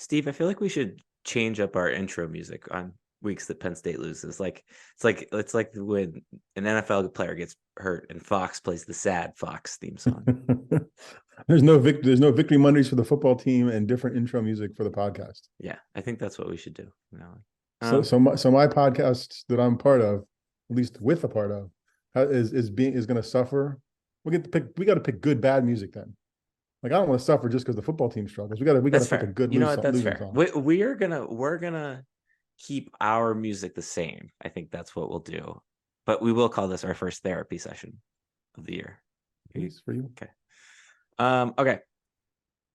Steve, I feel like we should change up our intro music on weeks that Penn State loses. It's like when an NFL player gets hurt and Fox plays the sad Fox theme song. There's no victory Mondays for the football team and different intro music for the podcast. Yeah, I think that's what we should do. So my podcast that I'm part of, at least with a part of, is going to suffer. We got to pick good bad music then. Like I don't want to suffer just because the football team struggles. We got to That's pick a fair. good You know what? That's losing fair. song. We're gonna keep our music the same. I think that's what we'll do. But we will call this our first therapy session of the year. Please, for you. Okay. Okay.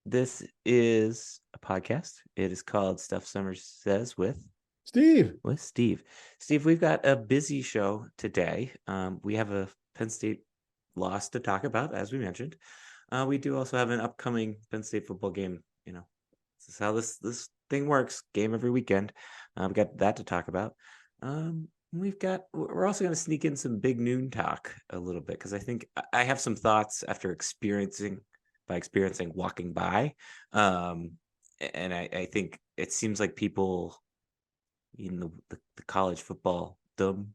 This is a podcast. It is called Stuff Summers Says with Steve. Steve, we've got a busy show today. We have a Penn State loss to talk about, as we mentioned. We do also have an upcoming Penn State football game. You know, this is how this thing works. Game every weekend. We've got that to talk about. We're also going to sneak in some Big Noon talk a little bit because I think I have some thoughts after experiencing walking by. And I think it seems like people in the college football dumb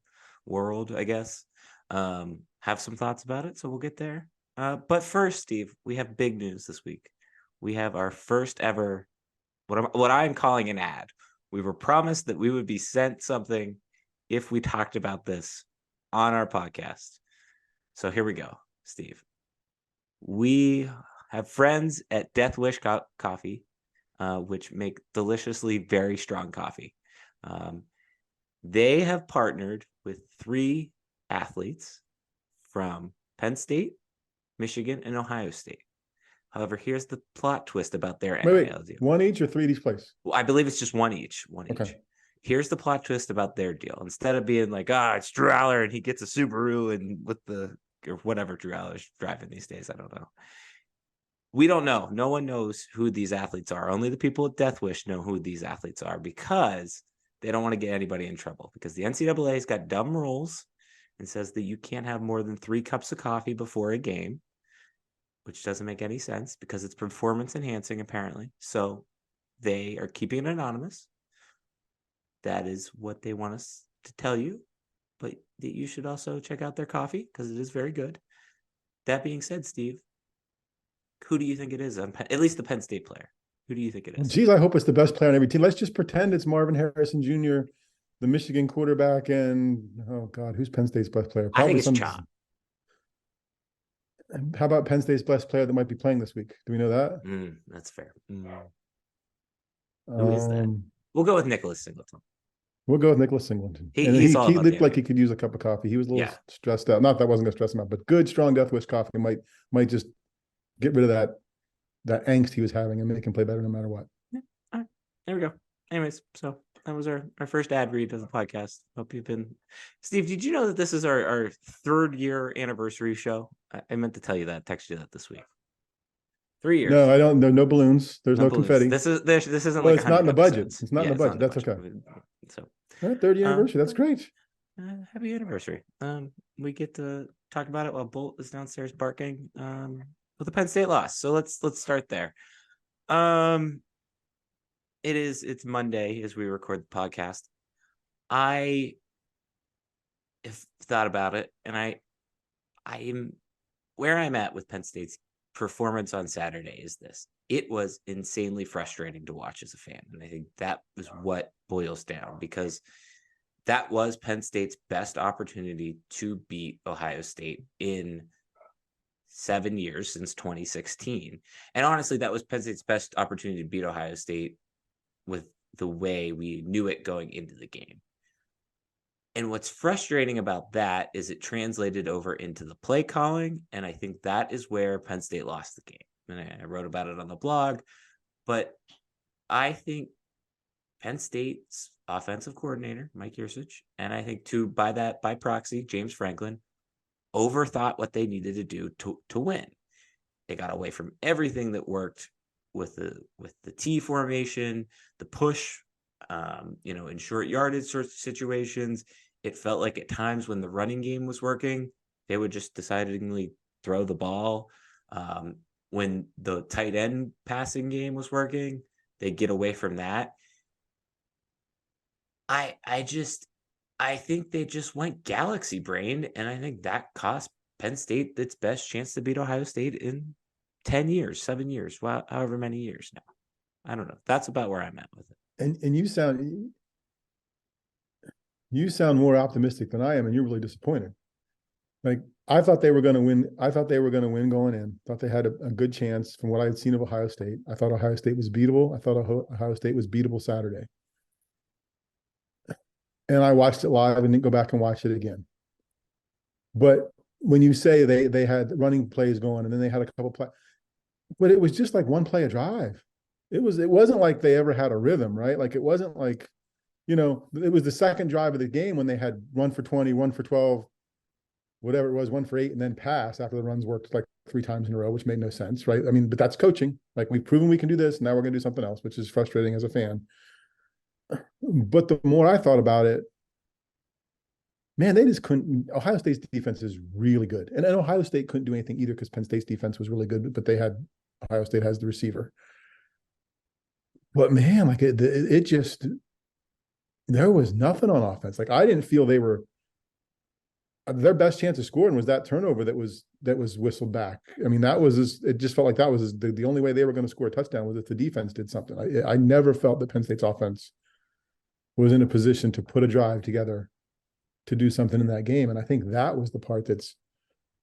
world, I guess, have some thoughts about it. So we'll get there. But first, Steve, we have big news this week. We have our first ever, what I'm calling an ad. We were promised that we would be sent something if we talked about this on our podcast. So here we go, Steve. We have friends at Death Wish Coffee, which make deliciously very strong coffee. They have partnered with 3 athletes from Penn State, Michigan, and Ohio State. However, here's the plot twist about their NIL deal. One each or 3 each place? Well, I believe it's just one each. Okay. Each. Here's the plot twist about their deal. Instead of being like, it's Drew Aller and he gets a Subaru and or whatever Drew Aller's driving these days, I don't know. We don't know. No one knows who these athletes are. Only the people at Death Wish know who these athletes are because they don't want to get anybody in trouble. Because the NCAA's got dumb rules and says that you can't have more than 3 cups of coffee before a game, which doesn't make any sense because it's performance enhancing, apparently. So they are keeping it anonymous. That is what they want us to tell you. But you should also check out their coffee because it is very good. That being said, Steve, who do you think it is? At least the Penn State player. Who do you think it is? Geez, I hope it's the best player on every team. Let's just pretend it's Marvin Harrison Jr., the Michigan quarterback, and oh God, who's Penn State's best player? Probably I think it's Chop. How about Penn State's best player that might be playing this week? Do we know that? That's fair. Who is that? We'll go with Nicholas Singleton. We'll go with Nicholas Singleton. He looked like he could use a cup of coffee. He was a little stressed out. Not that wasn't going to stress him out, but good, strong Death Wish coffee might just get rid of that angst he was having and make him play better no matter what. Yeah. All right. There we go. Anyways, so that was our first ad read of the podcast. Hope you've been... Steve, did you know that this is our 3rd year anniversary show? I meant to tell you that. Text you that this week. 3 years. No, I don't. No balloons. There's no confetti. This isn't well, like it's not in the budget. It's not in the budget. That's okay. So, all right, 3rd anniversary. That's great. Happy anniversary. We get to talk about it while Bolt is downstairs barking. With the Penn State loss. So let's start there. It's Monday as we record the podcast. I have thought about it, and I am where I'm at with Penn State's performance on Saturday is this. It was insanely frustrating to watch as a fan. And I think that is what boils down because that was Penn State's best opportunity to beat Ohio State in 7 years since 2016. And honestly, that was Penn State's best opportunity to beat Ohio State with the way we knew it going into the game. And what's frustrating about that is it translated over into the play calling. And I think that is where Penn State lost the game. And I wrote about it on the blog. But I think Penn State's offensive coordinator, Mike Yurcich, and I think by proxy, James Franklin, overthought what they needed to do to win. They got away from everything that worked with the T formation, the push, in short yardage sort of situations. It felt like at times when the running game was working, they would just decidedly throw the ball. When the tight end passing game was working, they get away from that. I think they just went galaxy brained, and I think that cost Penn State its best chance to beat Ohio State in 10 years, 7 years, well, however many years now. I don't know. That's about where I'm at with it. And you sound more optimistic than I am, and you're really disappointed. Like, I thought they were going to win. I thought they were going to win going in. Thought they had a good chance from what I had seen of Ohio State. I thought Ohio State was beatable. I thought Ohio State was beatable Saturday. And I watched it live and didn't go back and watch it again. But when you say they had running plays going and then they had a couple play, but it was just like one play a drive. It wasn't like they ever had a rhythm, right? Like, it wasn't like, it was the second drive of the game when they had 1 for 20, 1 for 12, whatever it was, 1 for 8, and then pass after the runs worked like 3 times in a row, which made no sense, right? I mean, but that's coaching. Like, we've proven we can do this. Now we're going to do something else, which is frustrating as a fan. But the more I thought about it, man, they just couldn't. Ohio State's defense is really good. And Ohio State couldn't do anything either because Penn State's defense was really good, but Ohio State has the receiver. But man, like it just, there was nothing on offense. Like, I didn't feel their best chance of scoring was that turnover that was whistled back. I mean, it just felt like that was the only way they were going to score a touchdown was if the defense did something. I never felt that Penn State's offense was in a position to put a drive together to do something in that game. And I think that was the part that's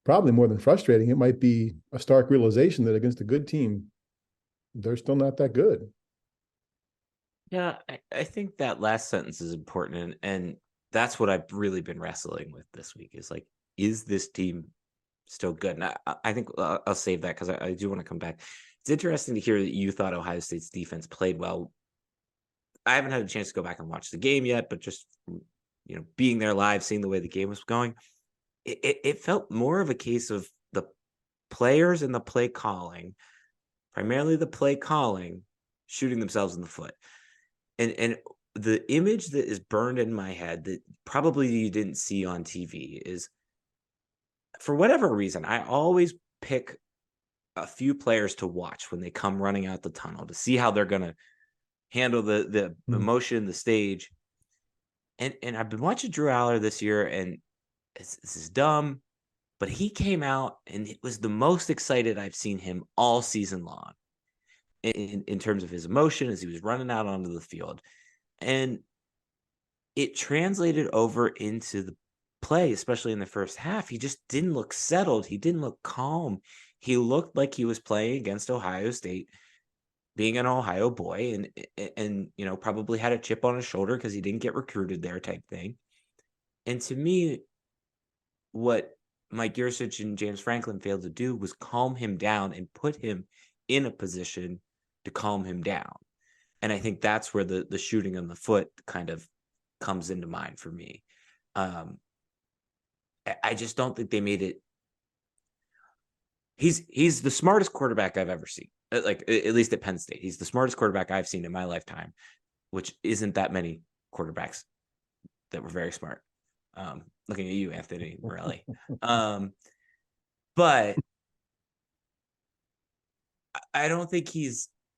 probably more than frustrating. It might be a stark realization that against a good team, they're still not that good. Yeah, I think that last sentence is important. And that's what I've really been wrestling with this week is like, is this team still good? And I think I'll save that because I do want to come back. It's interesting to hear that you thought Ohio State's defense played well. I haven't had a chance to go back and watch the game yet, but just, being there live, seeing the way the game was going, it felt more of a case of the players and the play calling, primarily the play calling, shooting themselves in the foot. And the image that is burned in my head that probably you didn't see on TV is, for whatever reason, I always pick a few players to watch when they come running out the tunnel to see how they're going to handle the emotion, the stage. And I've been watching Drew Aller this year, and this is dumb, but he came out and it was the most excited I've seen him all season long in terms of his emotion as he was running out onto the field. And it translated over into the play, especially in the first half. He just didn't look settled. He didn't look calm. He looked like he was playing against Ohio State, being an Ohio boy, and probably had a chip on his shoulder because he didn't get recruited there type thing. And to me, what Mike Yursich and James Franklin failed to do was calm him down and put him in a position to calm him down. And I think that's where the shooting on the foot kind of comes into mind for me. I just don't think they made it. He's the smartest quarterback I've ever seen. Like, at least at Penn State, he's the smartest quarterback I've seen in my lifetime, which isn't that many quarterbacks that were very smart. Looking at you, Anthony Morelli. But I don't think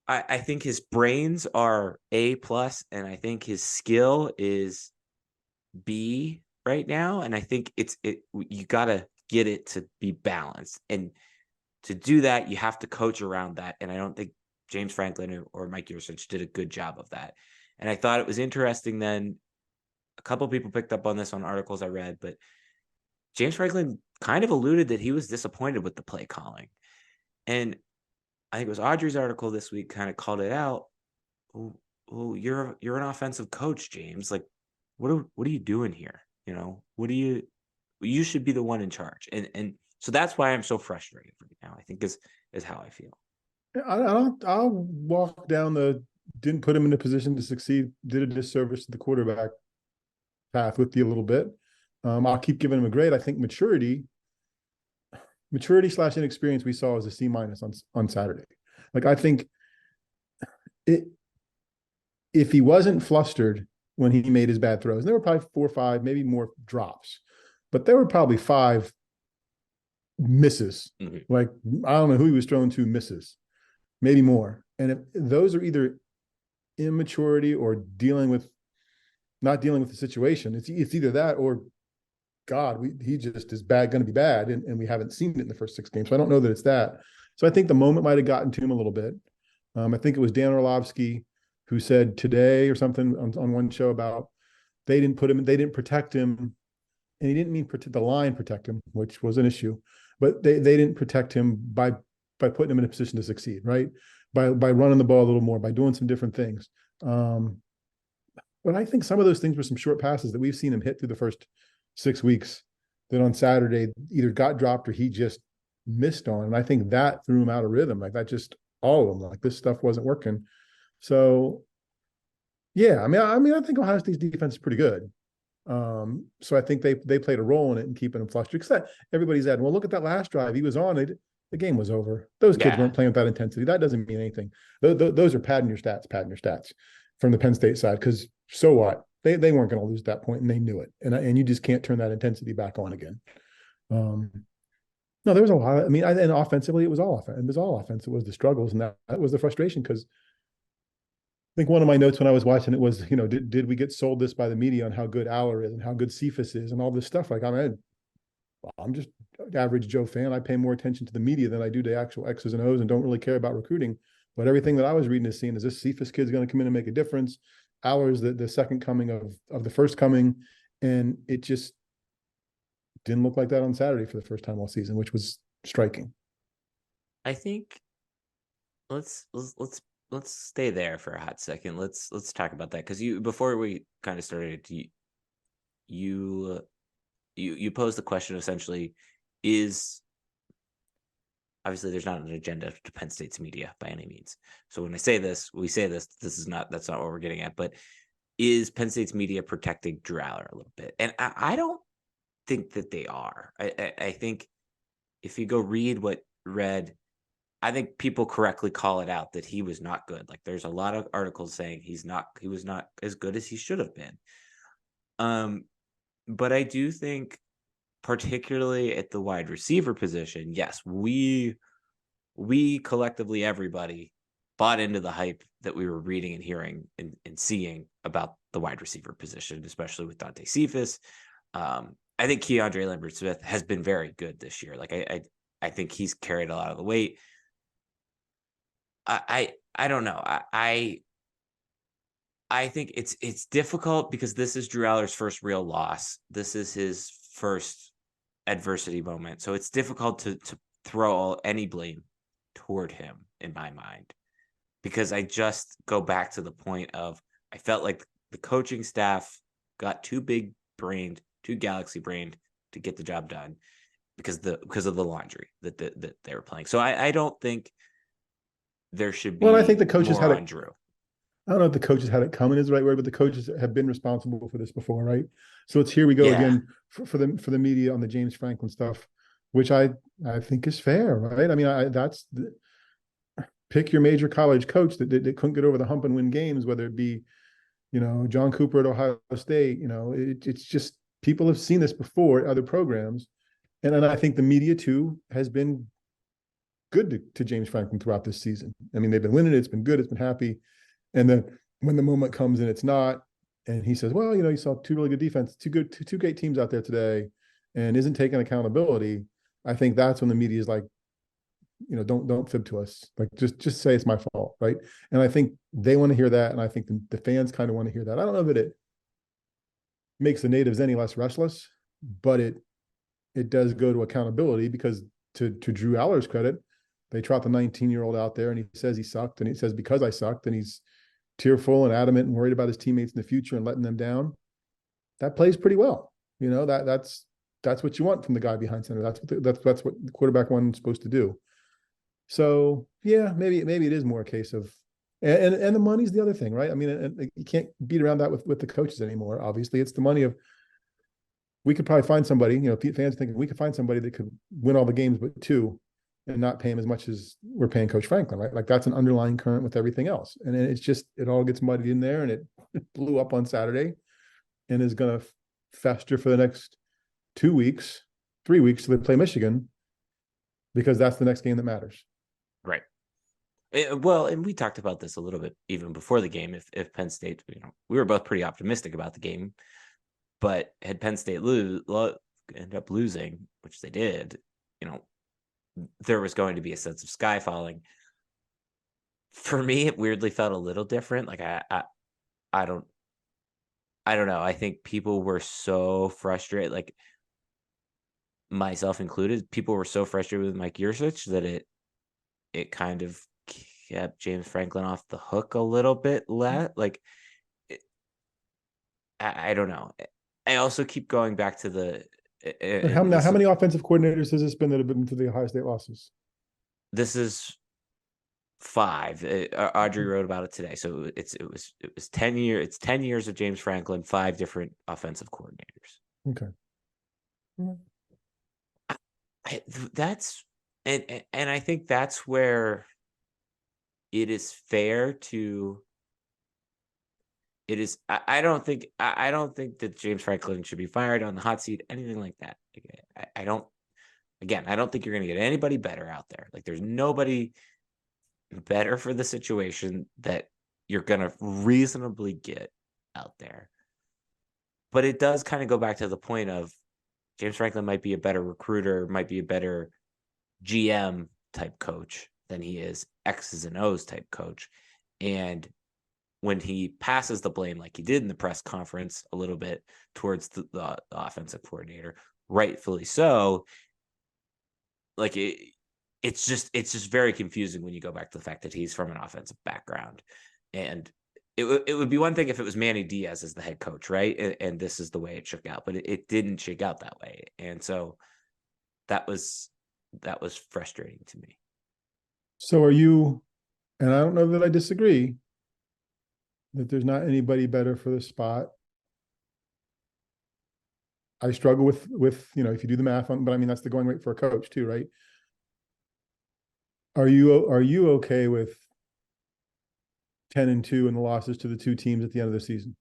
I think his brains are A+, and I think his skill is B right now. And I think you got to get it to be balanced. And to do that, you have to coach around that. And I don't think James Franklin or Mike Yursich did a good job of that. And I thought it was interesting then, a couple of people picked up on this on articles I read, but James Franklin kind of alluded that he was disappointed with the play calling. And I think it was Audrey's article this week kind of called it out. Oh, you're an offensive coach, James. Like, what are you doing here? You should be the one in charge. And so that's why I'm so frustrated right now, I think is how I feel. I'll walk down didn't put him in a position to succeed, did a disservice to the quarterback path with you a little bit. I'll keep giving him a grade. I think maturity / inexperience we saw as a C- on Saturday. Like, I think if he wasn't flustered when he made his bad throws, and there were probably 4 or 5, maybe more drops, but there were probably 5 misses. Mm-hmm. Like, I don't know who he was thrown to misses, maybe more. And if those are either immaturity or not dealing with the situation. It's either that or God, he just is going to be bad, and we haven't seen it in the first 6 games. So I don't know that it's that. So I think the moment might have gotten to him a little bit. I think it was Dan Orlovsky who said today or something on one show about they didn't protect him, and he didn't mean the line protect him, which was an issue, but they didn't protect him by putting him in a position to succeed, right? By running the ball a little more, by doing some different things. But I think some of those things were some short passes that we've seen him hit through the first 6 weeks that on Saturday either got dropped or he just missed on. And I think that threw him out of rhythm. Like that, just all of them, like this stuff wasn't working. So yeah, I mean, I think Ohio State's defense is pretty good. So I think they played a role in it and keeping him flustered. Because everybody's adding, well, look at that last drive. He was on it. The game was over. Those kids weren't playing with that intensity. That doesn't mean anything. Those are padding your stats from the Penn State side. Because so what? They weren't going to lose at that point, and they knew it. And you just can't turn that intensity back on again. No, there was a lot. I mean, and offensively, it was all offense. It was all offense. It was the struggles, and that was the frustration. Because I think one of my notes when I was watching it was, did we get sold this by the media on how good Aller is and how good Cephas is and all this stuff? Like, I'm just an average Joe fan. I pay more attention to the media than I do to actual X's and O's and don't really care about recruiting. But everything that I was reading is seeing is this Cephas kid's going to come in and make a difference. Aller is the second coming of the first coming, and it just didn't look like that on Saturday for the first time all season, which was striking. I think let's stay there for a hot second. Let's talk about that, because before we kind of started, you posed the question essentially, is obviously there's not an agenda to Penn State's media by any means. So when we say this, that's not what we're getting at, but is Penn State's media protecting Drew Aller a little bit? And I don't think that they are. I think if you go read, I think people correctly call it out that he was not good. Like there's a lot of articles saying he was not as good as he should have been. But I do think, particularly at the wide receiver position, yes, we collectively, everybody bought into the hype that we were reading and hearing and seeing about the wide receiver position, especially with Dante Cephas. I think Keandre Lambert-Smith has been very good this year. Like I think he's carried a lot of the weight. I don't know. I think it's difficult because this is Drew Aller's first real loss. This is his first adversity moment. So it's difficult to throw any blame toward him in my mind, because I just go back to the point of, I felt like the coaching staff got too big brained, too galaxy brained to get the job done because of the laundry that they were playing. So I don't think there should be. Well, I think the coaches had on Drew. I don't know if the coaches had it coming is the right word, but the coaches have been responsible for this before, right? So it's here we go again for the media on the James Franklin stuff, which I think is fair, right? I mean, pick your major college coach that couldn't get over the hump and win games, whether it be, John Cooper at Ohio State. It's just, people have seen this before at other programs, and I think the media too has been good to James Franklin throughout this season. I mean, they've been winning it. It's been good. It's been happy. And then when the moment comes and it's not, and he says, well, you saw two really good defense, two great teams out there today, and isn't taking accountability. I think that's when the media is like, don't fib to us. Like, just say it's my fault, right? And I think they want to hear that, and I think the fans kind of want to hear that. I don't know that it makes the natives any less restless, but it does go to accountability, because to Drew Aller's credit, they trot the 19-year-old out there and he says he sucked, and he says, because I sucked, and he's tearful and adamant and worried about his teammates in the future and letting them down. That plays pretty well. That's what you want from the guy behind center. That's what the quarterback one's supposed to do. So yeah, maybe it is more a case of, and the money's the other thing, right? I mean, and you can't beat around that with the coaches anymore. Obviously, it's the money of, we could probably find somebody, fans thinking we could find somebody that could win all the games but two, and not pay him as much as we're paying Coach Franklin, right? Like that's an underlying current with everything else. And it's just, it all gets muddied in there, and it blew up on Saturday and is going to fester for the next 2 weeks, 3 weeks till they play Michigan, because that's the next game that matters. Right. Well, and we talked about this a little bit even before the game. If Penn State, we were both pretty optimistic about the game, but had Penn State end up losing, which they did, there was going to be a sense of sky falling. For me, it weirdly felt a little different. Like I don't know. I think people were so frustrated, like myself included. People were so frustrated with Mike Yurcich that it kind of kept James Franklin off the hook a little bit. Like I don't know. I also keep going back to the. How many offensive coordinators has this been that have been to the Ohio State losses? This is 5. Audrey wrote about it today. So it was 10 years. It's 10 years of James Franklin, 5 different offensive coordinators. Okay. That's and I think that's where it is fair to. It is. I don't think that James Franklin should be fired on the hot seat, anything like that. I don't. Again, I don't think you're going to get anybody better out there. Like, there's nobody better for the situation that you're going to reasonably get out there. But it does kind of go back to the point of James Franklin might be a better recruiter, might be a better GM type coach than he is X's and O's type coach. And when he passes the blame, like he did in the press conference a little bit towards the offensive coordinator, rightfully so, like it's just very confusing when you go back to the fact that he's from an offensive background. And it would be one thing if it was Manny Diaz as the head coach, right? And this is the way it shook out, but it didn't shake out that way. And so that was frustrating to me. So are you, and I don't know that I disagree, that there's not anybody better for the spot. I struggle with if you do the math on, but I mean, that's the going rate for a coach too, right? Are you okay with 10-2 and the losses to the 2 teams at the end of the season?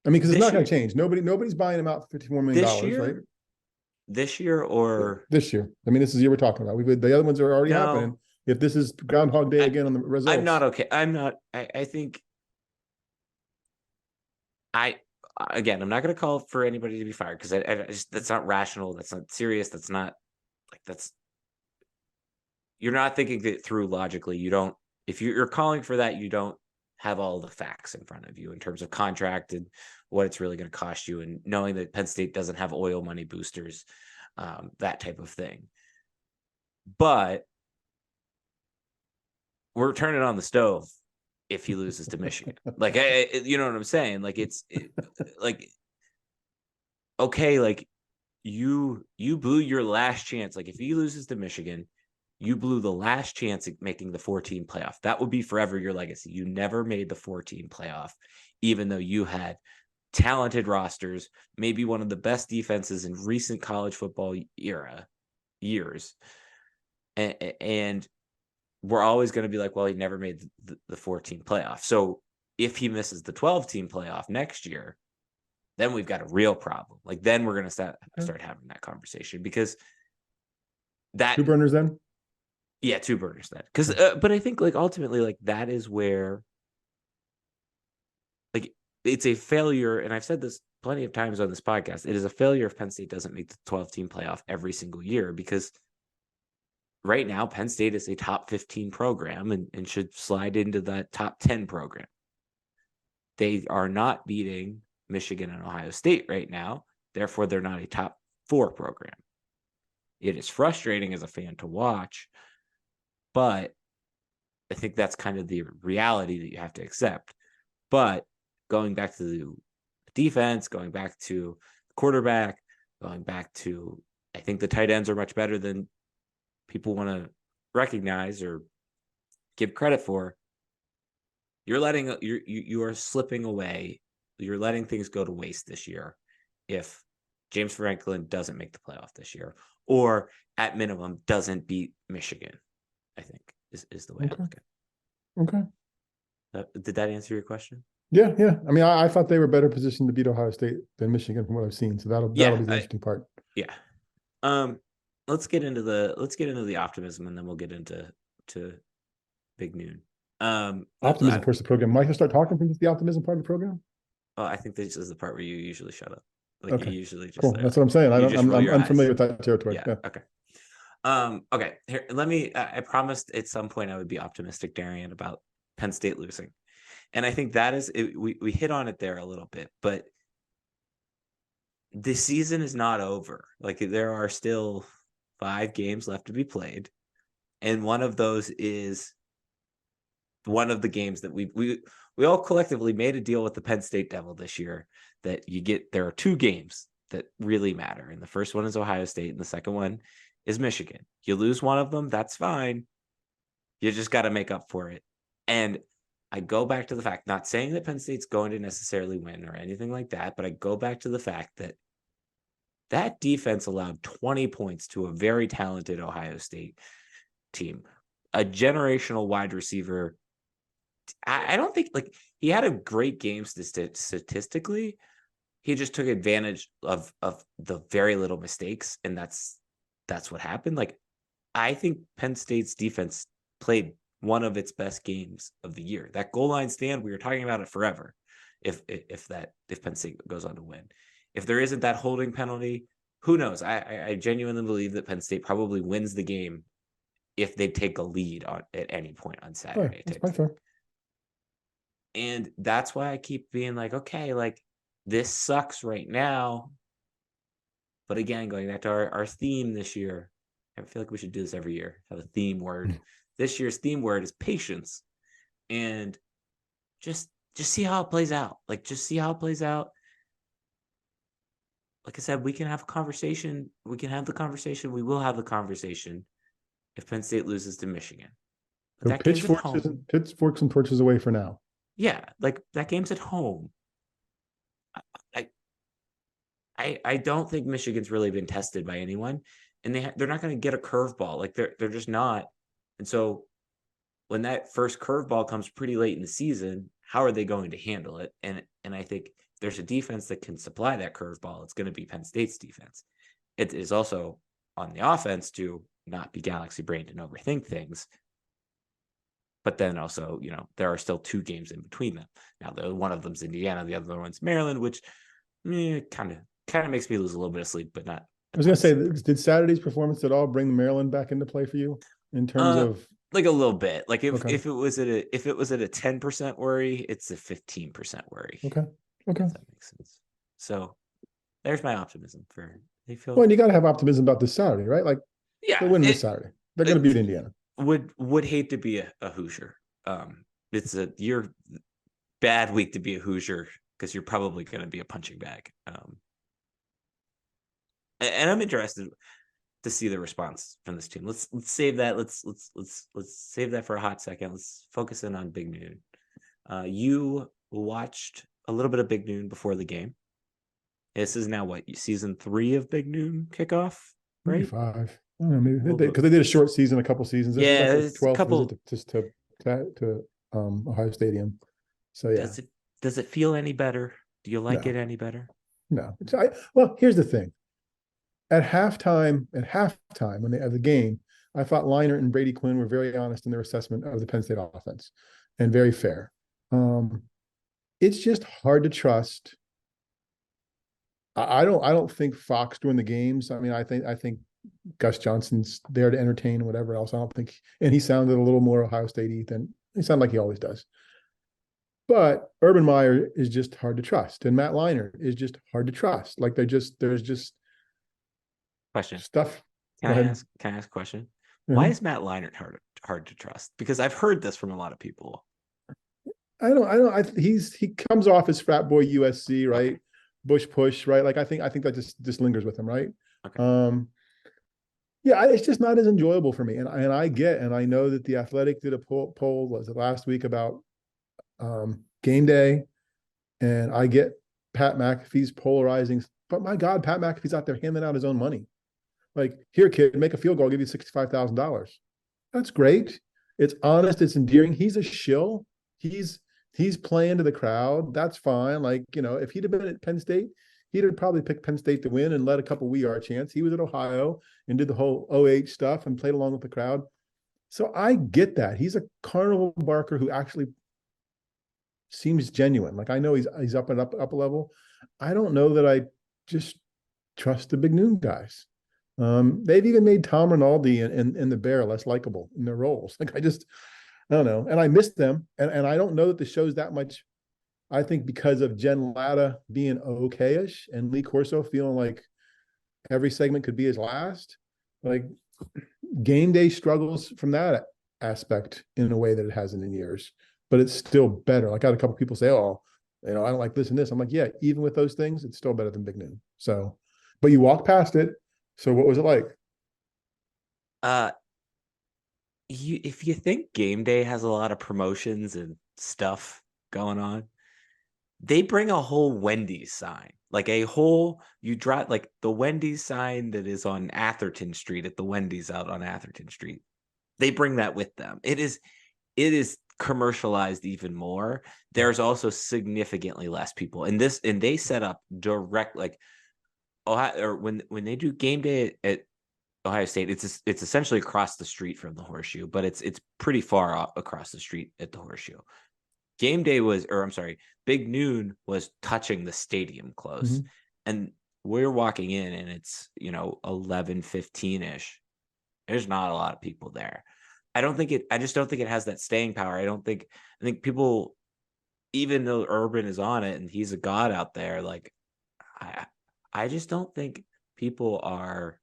I mean, because it's not going to change. Nobody's buying them out for $54 million, right? This year or this year? I mean, this is the year we're talking about. The other ones are already happening. If this is Groundhog Day again on the results, I'm not okay. I think I'm not going to call for anybody to be fired because that's not rational. That's not serious. That's not you're not thinking it through logically. You don't, if you're calling for that, you don't have all the facts in front of you in terms of contract and what it's really going to cost you, and knowing that Penn State doesn't have oil money boosters, that type of thing. But we're turning on the stove if he loses to Michigan. Like, you know what I'm saying? Like, like, okay, like you blew your last chance. Like, if he loses to Michigan, you blew the last chance at making the 14 playoff. That would be forever your legacy. You never made the 14 playoff, even though you had talented rosters, maybe one of the best defenses in recent college football years. And we're always going to be like, well, he never made the 14 playoff. So if he misses the 12-team playoff next year, then we've got a real problem. Like, then we're going to start having that conversation, because that 2 burners then. Yeah, 2 burners then. Because, but I think like ultimately, like that is where, like, it's a failure, and I've said this plenty of times on this podcast. It is a failure if Penn State doesn't make the 12-team playoff every single year, because right now Penn State is a top 15 program and should slide into that top 10 program. They are not beating Michigan and Ohio State right now. Therefore, they're not a top 4 program. It is frustrating as a fan to watch, but I think that's kind of the reality that you have to accept. But going back to the defense, going back to the quarterback, going back to, I think the tight ends are much better than people want to recognize or give credit for. You are slipping away. You're letting things go to waste this year if James Franklin doesn't make the playoff this year, or at minimum doesn't beat Michigan, I think is the way I look at it. Okay. Did that answer your question? Yeah. I mean, I thought they were better positioned to beat Ohio State than Michigan from what I've seen. So that'll be the interesting part. Yeah. Let's get into the optimism, and then we'll get into Big Noon. Optimism towards the program. Might I start talking from the optimism part of the program? Oh, I think this is the part where you usually shut up. Like you Okay, usually just cool. That's what I'm saying. you just roll I'm your eyes. unfamiliar with that territory. Yeah. Okay. Okay. Here, let me. I promised at some point I would be optimistic, Darian, about Penn State losing, and I think that is it, we hit on it there a little bit, but the season is not over. Like there are still 5 games left to be played, and one of those is one of the games that we all collectively made a deal with the Penn State Devil this year that there are 2 games that really matter. And the first one is Ohio State and the second one is Michigan. You lose one of them, that's fine. You just got to make up for it. And I go back to the fact, not saying that Penn State's going to necessarily win or anything like that, but I go back to the fact that that defense allowed 20 points to a very talented Ohio State team. A generational wide receiver. I don't think like he had a great game statistically. He just took advantage of the very little mistakes, and that's what happened. Like I think Penn State's defense played one of its best games of the year. That goal line stand, we were talking about it forever. If Penn State goes on to win, if there isn't that holding penalty, who knows? I genuinely believe that Penn State probably wins the game if they take a lead at any point on Saturday. That's quite fair. And that's why I keep being like, okay, like this sucks right now. But again, going back to our theme this year, I feel like we should do this every year, have a theme word. This year's theme word is patience. And just see how it plays out. Like, just see how it plays out. Like I said, we can have a conversation. We can have the conversation. We will have the conversation if Penn State loses to Michigan. So pitchforks and torches away for now. Yeah, like that game's at home. I don't think Michigan's really been tested by anyone, and they're not going to get a curveball. Like they're just not. And so when that first curveball comes pretty late in the season, how are they going to handle it? And I think there's a defense that can supply that curveball. It's going to be Penn State's defense. It is also on the offense to not be galaxy brained and overthink things. But then also, there are still 2 games in between them. Now, one of them's Indiana, the other one's Maryland, which kind of makes me lose a little bit of sleep, but not. I was going to say, did Saturday's performance at all bring Maryland back into play for you in terms of like a little bit? Like if Okay. if it was at a 10% worry, it's a 15% worry. Okay. If that makes sense. So there's my optimism for they feel. Well, and you got to have optimism about this Saturday, right? Like, yeah, they win this Saturday. They're going to beat Indiana. Would hate to be a Hoosier. It's your bad week to be a Hoosier because you're probably going to be a punching bag. And I'm interested to see the response from this team. Let's save that. Let's save that for a hot second. Let's focus in on Big Noon. You watched a little bit of Big Noon before the game. This is now what, season 3 of Big Noon Kickoff, right? Maybe 5. I don't know, maybe because they did a short season, a couple seasons. This is like the 12th visit to Ohio Stadium. So yeah. Does it feel any better? Do you like it any better? No. Well, here's the thing. At halftime, when they had the game, I thought Leinart and Brady Quinn were very honest in their assessment of the Penn State offense and very fair. It's just hard to trust. I don't think Fox during the games. I mean, I think Gus Johnson's there to entertain and whatever else. I don't think, and he sounded a little more Ohio State-y than he sounded like he always does. But Urban Meyer is just hard to trust, and Matt Leinart is just hard to trust. Like there's just question stuff. Can I ask a question? Mm-hmm. Why is Matt Leinart hard to trust? Because I've heard this from a lot of people. I don't. He comes off as frat boy USC, right? Okay. Bush push, right? Like I think that just lingers with him, right? Okay. Yeah, it's just not as enjoyable for me. And I know that the Athletic did a poll, was it last week, about game day, and I get Pat McAfee's polarizing, but my God, Pat McAfee's out there handing out his own money. Like, here, kid, make a field goal, I'll give you $65,000. That's great. It's honest, it's endearing. He's a shill. He's playing to the crowd. That's fine. Like, if he'd have been at Penn State, he'd have probably picked Penn State to win and let a couple We Are chants. He was at Ohio and did the whole OH stuff and played along with the crowd. So I get that. He's a carnival barker who actually seems genuine. Like I know he's up and up a level. I don't know that I just trust the Big Noon guys. They've even made Tom Rinaldi and the Bear less likable in their roles. Like I don't know. And I miss them. And I don't know that the show's that much. I think because of Jen Latta being okayish and Lee Corso feeling like every segment could be his last, like Game Day struggles from that aspect in a way that it hasn't in years, but it's still better. Like I had a couple people say, "Oh, I don't like this and this." I'm like, "Yeah, even with those things, it's still better than Big Noon." So, but you walk past it. So, what was it like? Uh, if you think Game Day has a lot of promotions and stuff going on, they bring a whole Wendy's sign, like a whole you drive like the Wendy's sign that is on Atherton Street at the Wendy's out on Atherton Street. They bring that with them. It is commercialized even more. There's also significantly less people. And they set up direct like Ohio or when they do game day at Ohio State, it's essentially across the street from the Horseshoe, but it's pretty far across the street at the Horseshoe. Game day was, or I'm sorry, Big Noon was touching the stadium close. Mhm. And we're walking in and it's, 11:15 ish. There's not a lot of people there. I just don't think it has that staying power. I think people, even though Urban is on it and he's a god out there, like I, I just don't think people are,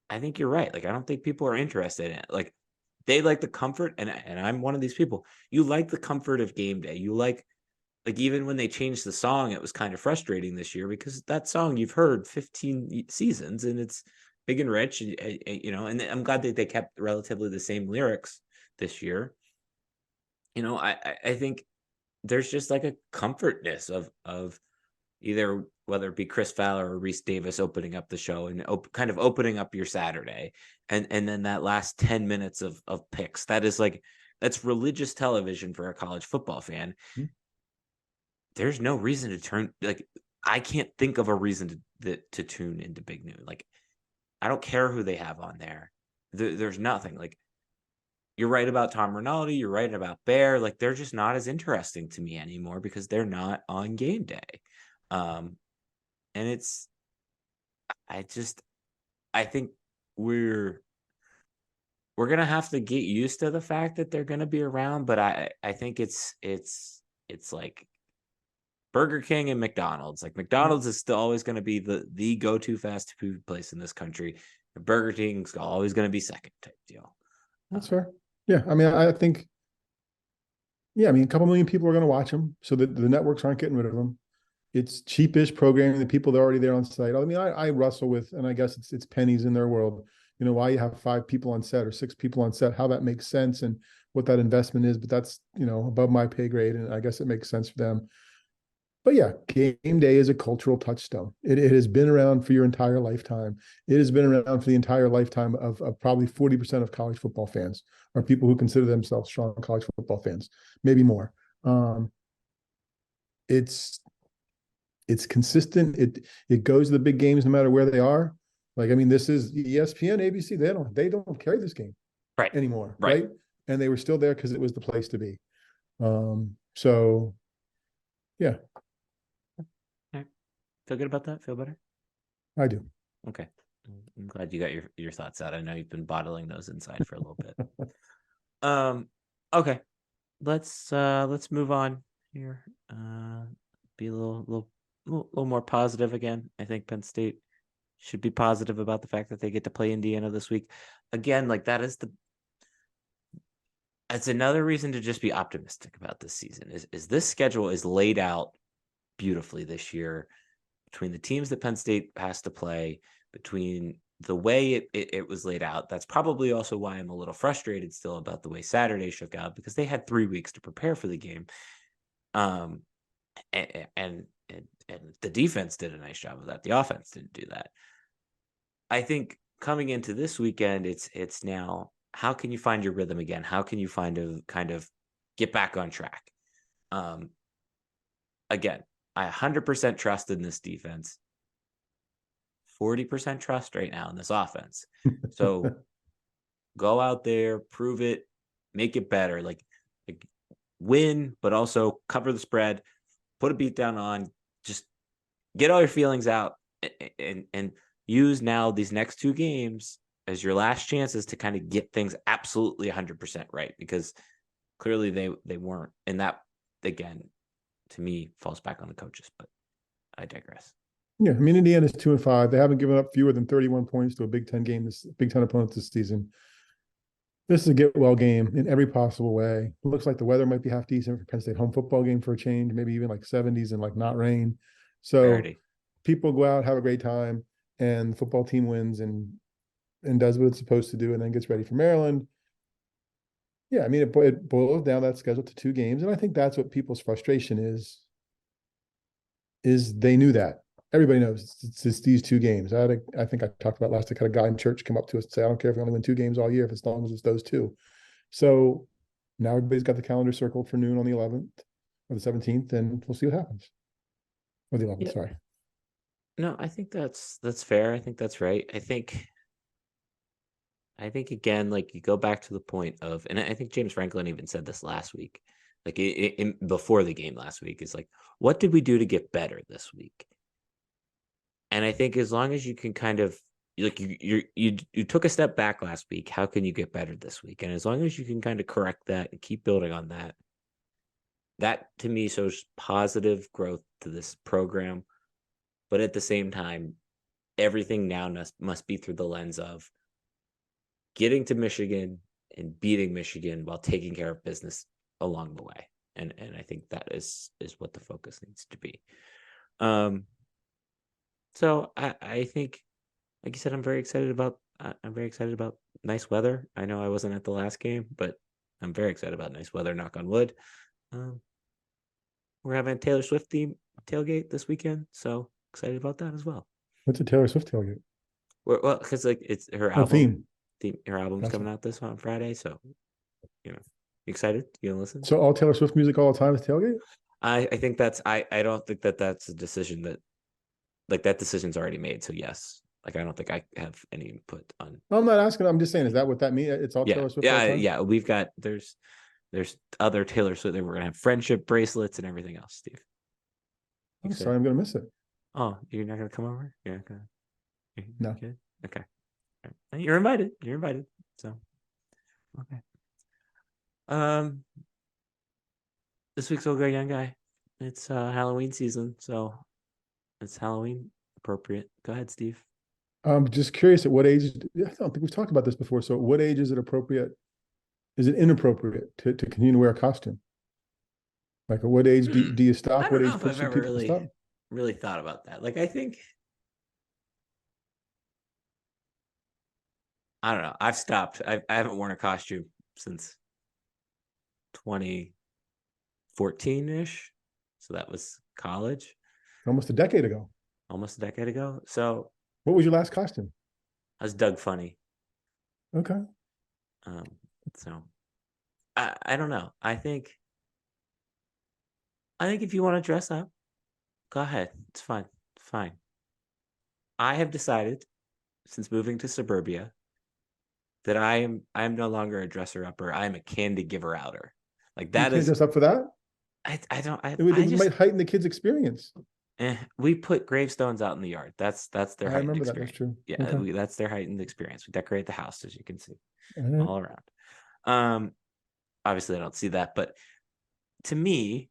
I think you're right. Like, I don't think people are interested in it. Like, they like the comfort, and I'm one of these people. You like the comfort of game day. You like even when they changed the song, it was kind of frustrating this year because that song you've heard 15 seasons and it's big and rich, and I'm glad that they kept relatively the same lyrics this year. I think there's just like a comfortness of either whether it be Chris Fowler or Reese Davis opening up the show and kind of opening up your Saturday, and then that last 10 minutes of picks. That's religious television for a college football fan. Mhm. There's no reason to turn like I can't think of a reason to tune into Big Noon. Like I don't care who they have on there. There's nothing. Like you're right about Tom Rinaldi, you're right about Bear. Like they're just not as interesting to me anymore because they're not on game day. Um, and I just I think we're we're gonna have to get used to the fact that they're gonna be around, but I think it's like Burger King and McDonald's. Like McDonald's is still always gonna be the go-to fast food place in this country. Burger King's always gonna be second type deal. That's Um, fair. Yeah, I mean, I think, yeah, I mean, a couple million people are going to watch them, so that the networks aren't getting rid of them. It's cheapish programming. The people that are already there on site. I mean, I wrestle with, and I guess it's pennies in their world. Why you have 5 people on set or 6 people on set, how that makes sense, and what that investment is. But that's above my pay grade, and I guess it makes sense for them. But yeah, game day is a cultural touchstone. It has been around for your entire lifetime. It has been around for the entire lifetime of probably 40% of college football fans are people who consider themselves strong college football fans, maybe more. Um, it's it's consistent. It goes to the big games no matter where they are. Like, I mean, this is ESPN, ABC. They don't carry this game right, anymore, right. right? And they were still there because it was the place to be. So yeah, Right. Feel good about that? Feel better? I do. Okay. I'm glad you got your thoughts out. I know you've been bottling those inside for a little bit. Um, okay. Let's move on here. Be a little more positive again. I think Penn State should be positive about the fact that they get to play Indiana this week. Again, like that's another reason to just be optimistic about this season. Is this schedule is laid out beautifully this year between the teams that Penn State has to play, between the way it was laid out. That's probably also why I'm a little frustrated still about the way Saturday shook out because they had 3 weeks to prepare for the game. Um, and the defense did a nice job of that. The offense didn't do that. I think coming into this weekend, it's now how can you find your rhythm again? How can you find a kind of get back on track? Um, again, I 100% trust in this defense. 40% trust right now in this offense. So Go out there, prove it, make it better. Like win, but also cover the spread, put a beat down on, just get all your feelings out and use now these next 2 games as your last chances to kind of get things absolutely 100% right, because clearly they weren't. And that, again, to me, falls back on the coaches, but I digress. Yeah, I mean, Indiana's 2-5. They haven't given up fewer than 31 points to a Big Ten game, Big Ten opponent this season. This is a get well game in every possible way. It looks like the weather might be half decent for Penn State home football game for a change, maybe even like 70s and like not rain. So Rarity. People go out, have a great time, and the football team wins and does what it's supposed to do, and then gets ready for Maryland. Yeah, I mean, it boils down that schedule to 2 games, and I think that's what people's frustration is they knew that. Everybody knows it's these 2 games. I think I talked about last week. I had a guy in church come up to us and say, I don't care if we only win 2 games all year, if as long as it's those 2. So now everybody's got the calendar circled for noon on the 11th or the 17th, and we'll see what happens. Or the 11th, sorry. No, I think that's fair. I think that's right. I think again, like, you go back to the point of, and I think James Franklin even said this last week, like before the game last week, is like, what did we do to get better this week? And I think as long as you can kind of, like, you took a step back last week, how can you get better this week? And as long as you can kind of correct that and keep building on that, that to me shows positive growth to this program. But at the same time, everything now must be through the lens of getting to Michigan and beating Michigan while taking care of business along the way. And I think that is what the focus needs to be. So I think, like you said, I'm very excited about nice weather. I know I wasn't at the last game, but I'm very excited about nice weather, knock on wood. We're having a Taylor Swift theme tailgate this weekend, so excited about that as well. What's a Taylor Swift tailgate? Well, because like it's her album. Her album's Gotcha. coming out this on Friday, so you excited? You gonna listen? So all Taylor Swift music all the time is tailgate? I think that's I don't think that's a decision that, like, that decision's already made. So yes, like, I don't think I have any input on. No, I'm not asking. I'm just saying, is that what that means? It's all Taylor Swift all the time? Yeah. We've got there's other Taylor Swift. We're gonna have friendship bracelets and everything else, Steve. I'm sorry, I'm gonna miss it. Oh, you're not gonna come over? You're not gonna. No. Okay. You're invited. So, okay. This week's Old Young Guy. It's Halloween season, so it's Halloween appropriate. Go ahead, Steve. I'm just curious, at what age? I don't think we've talked about this before. So, at what age is it appropriate? Is it inappropriate to continue to wear a costume? Like, at what age do you stop? What age puts people to stop? Really thought about that. Like, I think, I don't know. I've stopped. I haven't worn a costume since 2014-ish. So that was college. Almost a decade ago. So what was your last costume? I was Doug Funny. Okay. So I don't know. I think if you want to dress up, go ahead. It's fine. Fine. I have decided, since moving to suburbia, that I am no longer a dresser upper. I am a candy giver outer. Like, that is dress up for that. It might heighten the kids' experience. We put gravestones out in the yard. That's their heightened experience. That's true. Yeah, okay. That's their heightened experience. We decorate the house, as you can see, all around. Obviously, I don't see that, but to me,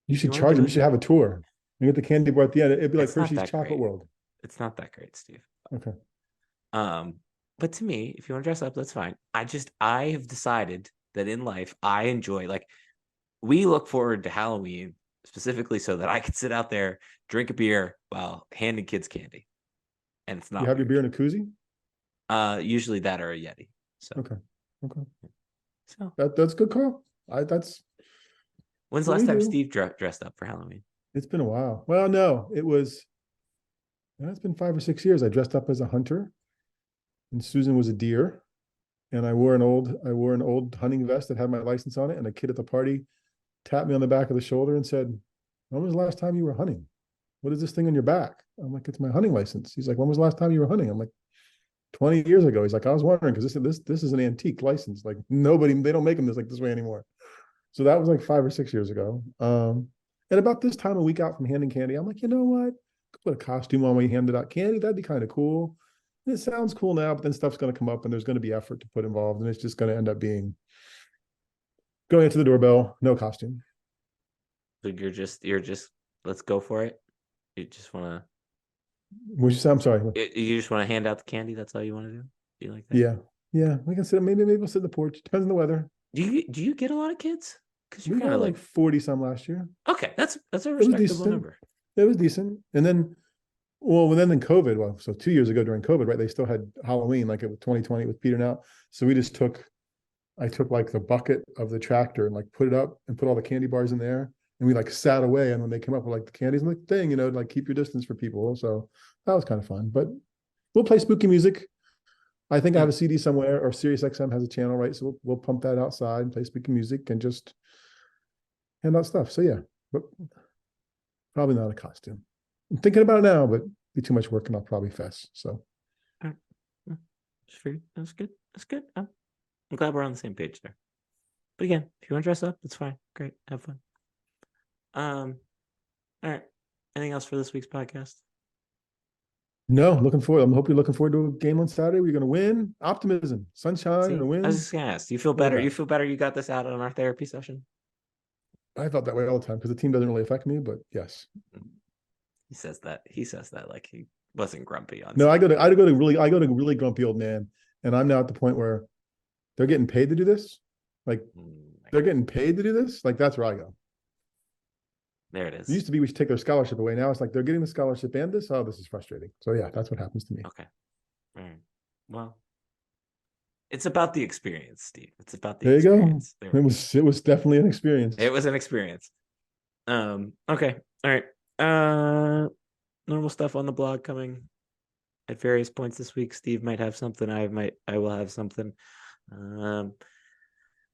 you should charge them. You should have a tour. You get the candy bar at the end. It'd be like Hershey's Chocolate World. It's not that great, Steve. Okay. But to me, if you want to dress up, that's fine. I have decided that in life, I enjoy, like, we look forward to Halloween specifically so that I can sit out there, drink a beer while handing kids candy. And it's not. You have your beer in a koozie? Usually that or a Yeti. So okay. So that's good call. When's the last time Steve dressed up for Halloween? It's been a while. Well, no, it's been 5 or 6 years. I dressed up as a hunter, and Susan was a deer, and I wore an old hunting vest that had my license on it, and a kid at the party tapped me on the back of the shoulder and said, "When was the last time you were hunting? What is this thing on your back?" I'm like, "It's my hunting license." He's like, "When was the last time you were hunting?" I'm like, 20 years ago. He's like, I was wondering because this is an antique license. Like they don't make them this way anymore. So that was like 5 or 6 years ago. And about this time, a week out from handing candy, I'm like, you know what? Put a costume on when you handed out candy. That'd be kind of cool. And it sounds cool now, but then stuff's going to come up and there's going to be effort to put involved. And it's just going to end up being going into the doorbell, no costume. So you're just let's go for it. You just want to. Would you say? I'm sorry. You just want to hand out the candy. That's all you want to do. Do you like that? Yeah. We can sit. Maybe we'll sit in the porch. Depends on the weather. Do you get a lot of kids? Because you're We kind got of like 40 some last year. okay. That's a respectable number. It was decent. And then, then COVID. Well, so 2 years ago during COVID, right? They still had Halloween, like it was 2020 with Peter now. So I took like the bucket of the tractor and like put it up and put all the candy bars in there. And we like sat away. And when they came up with like the candies, I'm like, dang, like keep your distance for people. So that was kind of fun. But we'll play spooky music. I think I have a CD somewhere, or Sirius XM has a channel, right? So we'll pump that outside and play spooky music and just hand out stuff. So yeah, but probably not a costume. I'm thinking about it now, but be too much work and I'll probably fess. So that's good. That's good. I'm glad we're on the same page there. But again, if you want to dress up, it's fine. Great. Have fun. All right. Anything else for this week's podcast? No, looking forward. I hope you're looking forward to a game on Saturday. We're going to win. Optimism, sunshine, and a win. I was just going to ask, do you feel better? You feel better you got this out on our therapy session? I felt that way all the time because the team doesn't really affect me, but yes. He says that like he wasn't grumpy on. No, I go to really grumpy old man, and I'm now at the point where they're getting paid to do this. Like they're getting paid to do this. Like that's where I go. There it is. It used to be we should take their scholarship away. Now it's like they're getting the scholarship and this. Oh, this is frustrating. So yeah, that's what happens to me. Okay. All right. Well, it's about the experience, Steve. It's about the experience. There you go. It was definitely an experience. It was an experience. Okay. All right. Normal stuff on the blog coming at various points this week. Steve might have something. I will have something.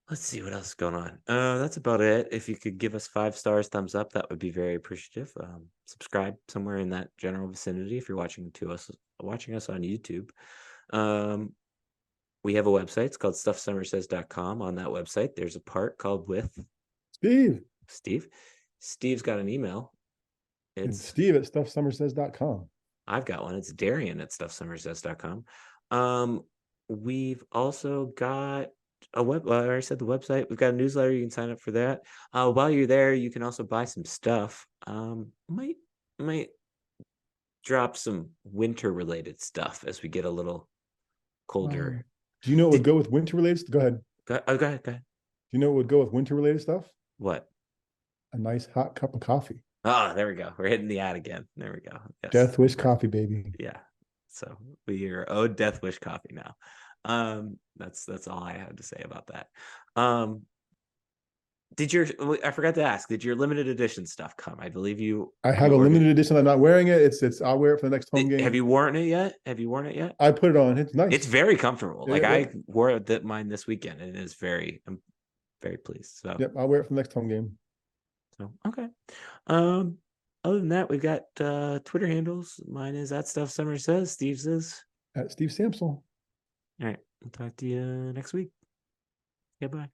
Let's see what else is going on. That's about it. If you could give us 5 stars, thumbs up, that would be very appreciative. Subscribe somewhere in that general vicinity if you're watching us on YouTube. We have a website. It's called stuffsummersays.com. On that website, there's a part called With Steve. Steve's got an email. It's Steve at stuffsummersays.com. I've got one. It's Darian at stuffsummersays.com. We've also got I already said the website. We've got a newsletter. You can sign up for that. While you're there, you can also buy some stuff. Might drop some winter related stuff as we get a little colder. Do you know what would go with winter related? Go ahead. Go ahead. Do you know what would go with winter related stuff? What? A nice hot cup of coffee. Oh, there we go. We're hitting the ad again. There we go. Yes. Death Wish coffee, baby. Yeah. So we are owed Death Wish coffee now. That's all I had to say about that. I forgot to ask, did your limited edition stuff come? I believe I have a limited edition. I'm not wearing it. I'll wear it for the next home game. Have you worn it yet? I put it on. It's nice. It's very comfortable. I wore mine this weekend and I'm very pleased. So yep, I'll wear it for the next home game. So okay. Other than that, we've got Twitter handles. Mine is at Stuff Summer Says. Steve's is at Steve Samsel. All right. We'll talk to you next week. Goodbye.